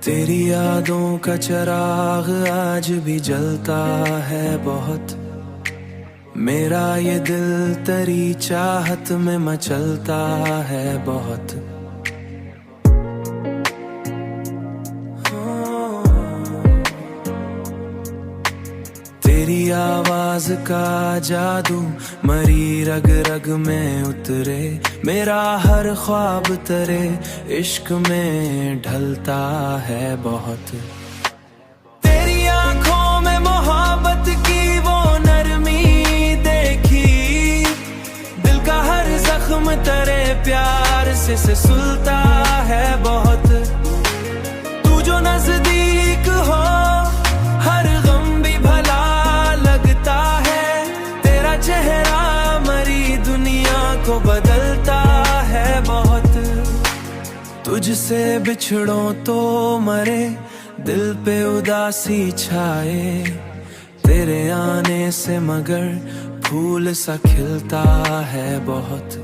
तेरी यादों का चिराग आज भी जलता है बहुत। मेरा ये दिल तेरी चाहत में मचलता है बहुत। तेरी आवाज का जादू मरी रग रग में उतरे। मेरा हर ख्वाब तेरे इश्क में ढलता है बहुत। तेरी आंखों में मोहब्बत की वो नरमी देखी। दिल का हर जख्म तेरे प्यार से सुलता है बहुत। तू जो नजदीक हो हर गम भी भला लगता है। तेरा चेहरा मरी दुनिया को बदलता है बहुत। तुझसे बिछड़ो तो मरे दिल पे उदासी छाए। तेरे आने से मगर फूल सा खिलता है बहुत।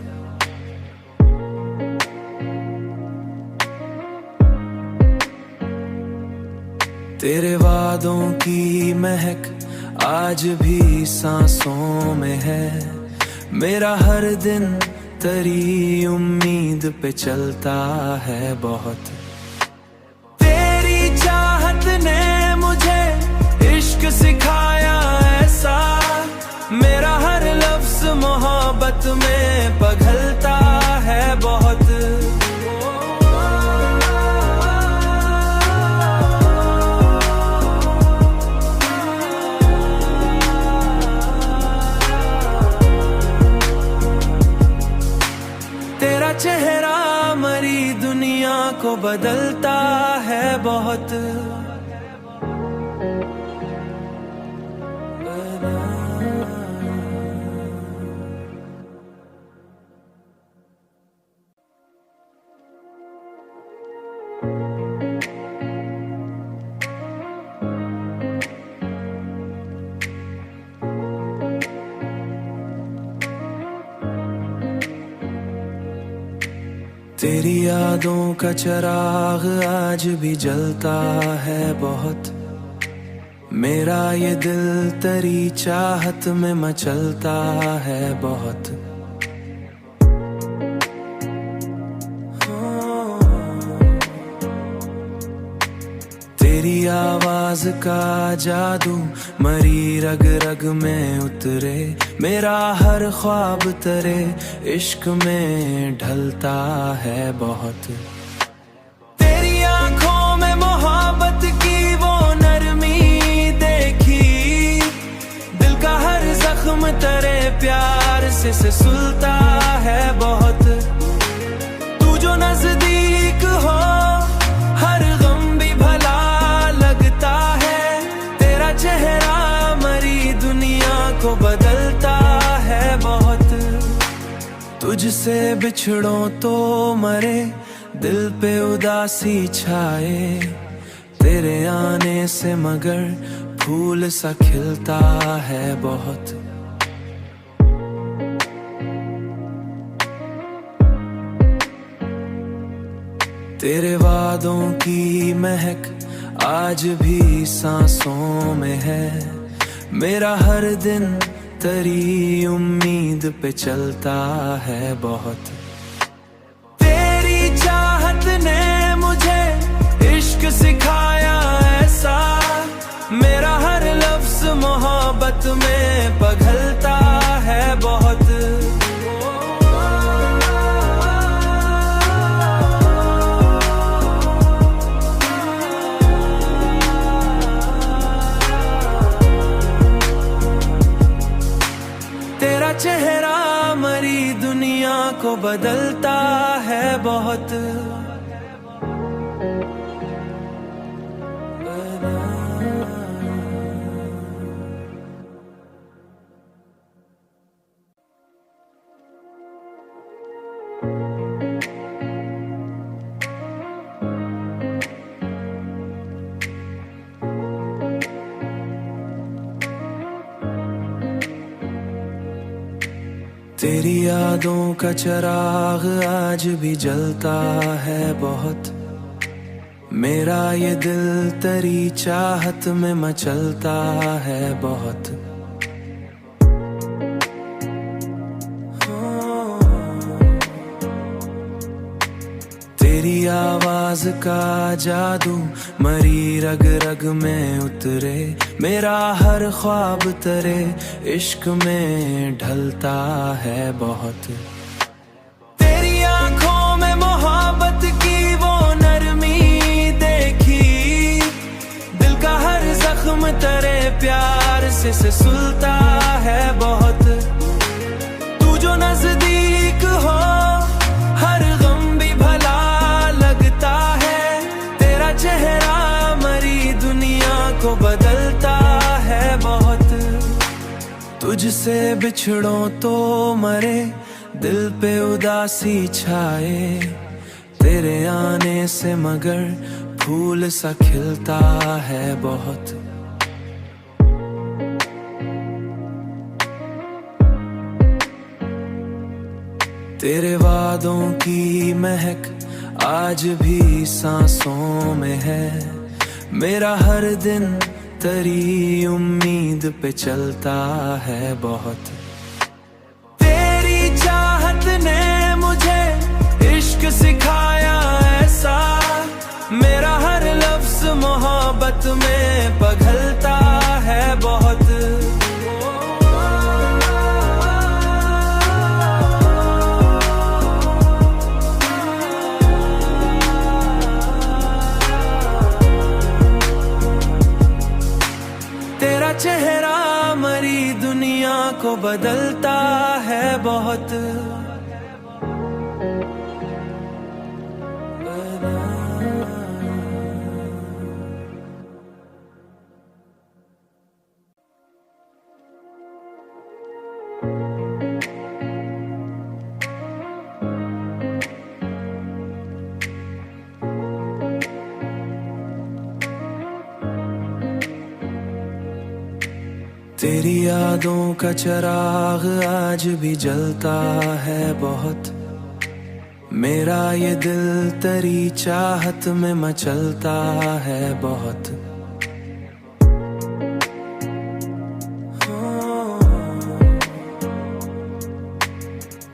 तेरे वादों की महक आज भी सांसों में है। मेरा हर दिन तेरी उम्मीद पे चलता है बहुत। तेरी चाहत ने मुझे इश्क सिखाया ऐसा। मेरा हर लफ्ज मोहब्बत में पिघलता है बहुत। तेरा चेहरा मरी दुनिया को बदलता है बहुत। तेरी यादों का चिराग आज भी जलता है बहुत। मेरा ये दिल तेरी चाहत में मचलता है बहुत। तेरी आवाज का जादू मरी रग रग में उतरे। मेरा हर ख्वाब तेरे इश्क में ढलता है बहुत। तेरी आंखों में मोहब्बत की वो नरमी देखी। दिल का हर जख्म तेरे प्यार से सुलता है बहुत। तू जो नजदीक हो हर गम भी भला लगता है। तेरा चेहरा मरी दुनिया को बदलता है बहुत। तुझसे बिछड़ो तो मरे दिल पे उदासी छाए। तेरे आने से मगर फूल सा खिलता है बहुत। तेरे वादों की महक आज भी सांसों में है। मेरा हर दिन तेरी उम्मीद पे चलता है बहुत। तेरी चाहत ने मुझे इश्क सिखाया ऐसा। मेरा हर लफ्ज मोहब्बत में पिघलता है बहुत। तेरा चेहरा मरी दुनिया को बदलता है बहुत। तेरी यादों का चिराग आज भी जलता है बहुत। मेरा ये दिल तेरी चाहत में मचलता है बहुत। तेरी आवाज का जादू मरी रग रग में उतरे, मेरा हर ख्वाब तेरे इश्क में ढलता है बहुत। तेरी आंखों में मोहब्बत की वो नरमी देखी, दिल का हर जख्म तेरे प्यार से सुलता है बहुत। तू जो नजदीक हो हर गम भी भला लगता है, तेरा चेहरा मरी दुनिया को बदलता है बहुत। तुझसे बिछड़ो तो मरे दिल पे उदासी छाए, तेरे आने से मगर फूल सा खिलता है बहुत। तेरे वादों की महक आज भी सांसों में है, मेरा हर दिन तेरी उम्मीद पे चलता है बहुत। ने मुझे इश्क सिखाया ऐसा, मेरा हर लफ्ज मोहब्बत में पिघलता है बहुत। तेरा चेहरा मरी दुनिया को बदलता है बहुत। तेरी यादों का चिराग आज भी जलता है बहुत, मेरा ये दिल तेरी चाहत में मचलता है बहुत।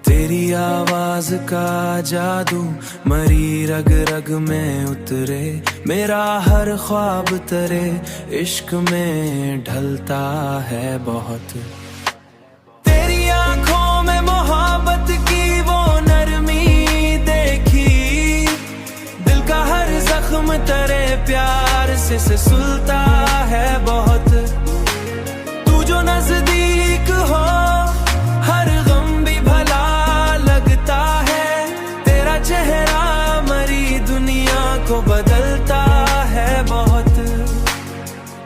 तेरी आवाज का जादू मरी रग रग में उतरे, मेरा हर ख्वाब तेरे इश्क में ढलता है बहुत। तेरी आंखों में मोहब्बत की वो नरमी देखी, दिल का हर जख्म तेरे प्यार से सुलता है बहुत। तू जो नजदीक हो हर गम भी भला लगता है, तेरा चेहरा मरी दुनिया को बदलता है बहुत।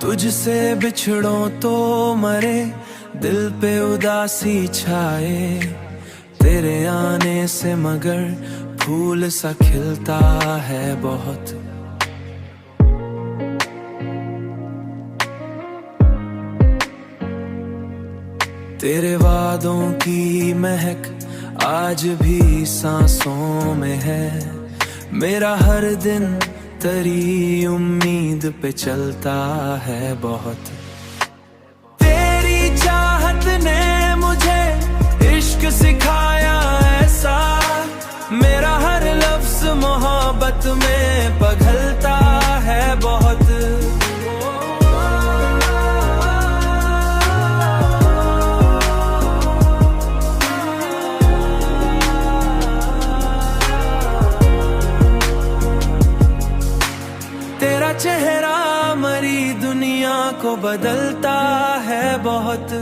तुझसे बिछड़ो तो मरे दिल पे उदासी छाए, तेरे आने से मगर फूल सा खिलता है बहुत। तेरे वादों की महक आज भी सांसों में है, मेरा हर दिन तेरी उम्मीद पे चलता है बहुत। तेरी चाहत ने मुझे इश्क सिखाया ऐसा, मेरा हर लफ्ज मोहब्बत में पिघलता है बहुत। तेरा चेहरा मरी दुनिया को बदलता है बहुत।